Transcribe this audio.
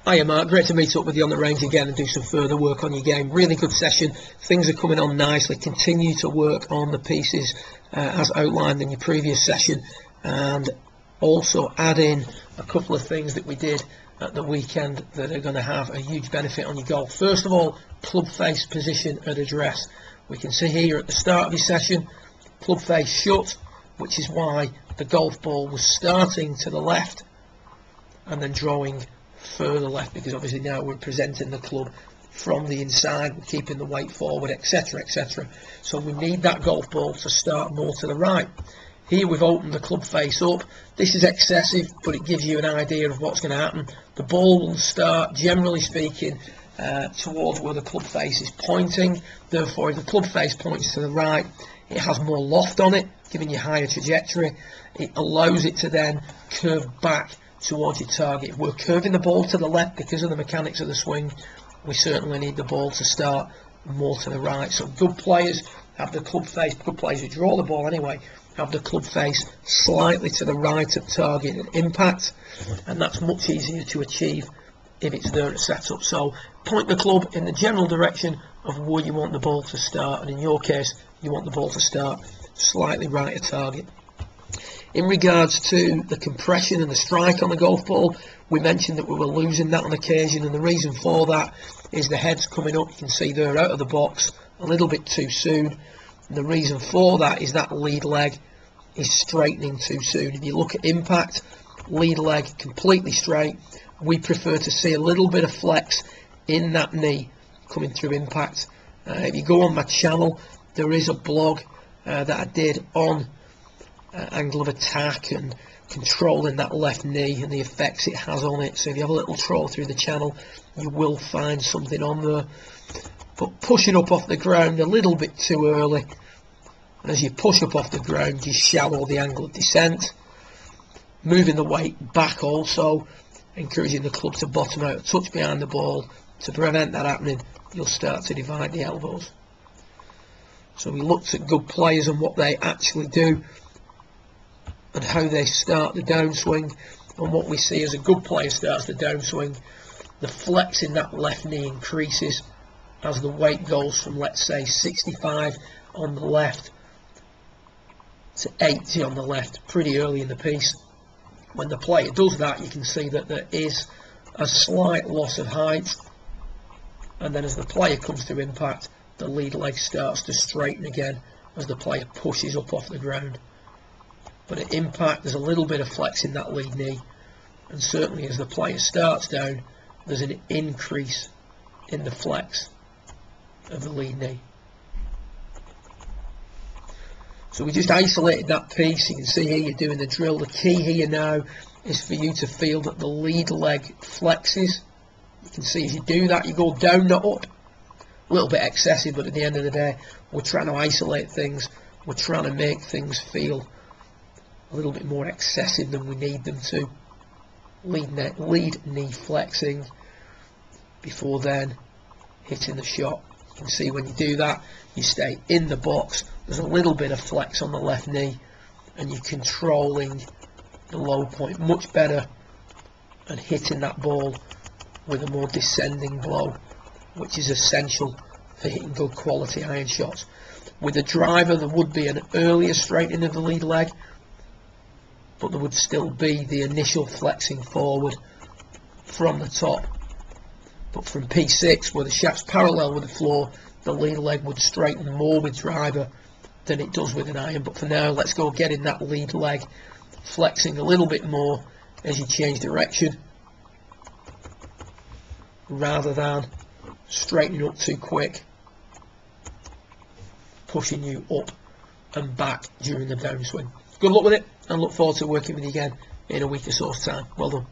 Hiya Mark, great to meet up with you on the range again and do some further work on your game. Really good session, things are coming on nicely. Continue to work on the pieces as outlined in your previous session, and also add in a couple of things that we did at the weekend that are going to have a huge benefit on your golf. First of all, club face position at address. We can see here at the start of your session, club face shut, which is why the golf ball was starting to the left and then drawing further left, because obviously now we're presenting the club from the inside, we're keeping the weight forward, etc, etc. So we need that golf ball to start more to the right. Here we've opened the club face up. This is excessive, but it gives you an idea of what's going to happen. The ball will start, generally speaking, towards where the club face is pointing. Therefore, if the club face points to the right, it has more loft on it, giving you higher trajectory. It allows it to then curve back towards your target. If we're curving the ball to the left because of the mechanics of the swing, we certainly need the ball to start more to the right. So good players have the club face, good players who draw the ball anyway, have the club face slightly to the right of target and impact, and that's much easier to achieve if it's there at setup. So point the club in the general direction of where you want the ball to start, and in your case you want the ball to start slightly right of target. In regards to the compression and the strike on the golf ball, we mentioned that we were losing that on occasion, and the reason for that is the head's coming up. You can see they're out of the box a little bit too soon, and the reason for that is that lead leg is straightening too soon. If you look at impact, lead leg completely straight. We prefer to see a little bit of flex in that knee coming through impact. If you go on my channel, there is a blog that I did on angle of attack and controlling that left knee and the effects it has on it. So if you have a little troll through the channel, you will find something on there. But pushing up off the ground a little bit too early, and as you push up off the ground you shallow the angle of descent. Moving the weight back, also encouraging the club to bottom out a touch behind the ball. To prevent that happening, you'll start to divide the elbows. So we looked at good players and what they actually do and how they start the downswing, and what we see as a good player starts the downswing, the flex in that left knee increases as the weight goes from, let's say, 65 on the left to 80 on the left pretty early in the piece. When the player does that, you can see that there is a slight loss of height, and then as the player comes to impact, the lead leg starts to straighten again as the player pushes up off the ground. But at impact, there's a little bit of flex in that lead knee, and certainly as the player starts down, there's an increase in the flex of the lead knee. So we just isolated that piece. You can see here you're doing the drill. The key here now is for you to feel that the lead leg flexes. You can see as you do that, you go down, not up. A little bit excessive, but at the end of the day, we're trying to isolate things. We're trying to make things feel a little bit more excessive than we need them to. Lead knee flexing before then hitting the shot. You can see when you do that, you stay in the box. There's a little bit of flex on the left knee, and you're controlling the low point much better and hitting that ball with a more descending blow, which is essential for hitting good quality iron shots. With a driver, there would be an earlier straightening of the lead leg, but there would still be the initial flexing forward from the top. But from P6, where the shaft's parallel with the floor, the lead leg would straighten more with driver than it does with an iron. But for now, let's go getting that lead leg flexing a little bit more as you change direction, rather than straightening up too quick, pushing you up and back during the downswing. Good luck with it, and look forward to working with you again in a week or so's time. Well done.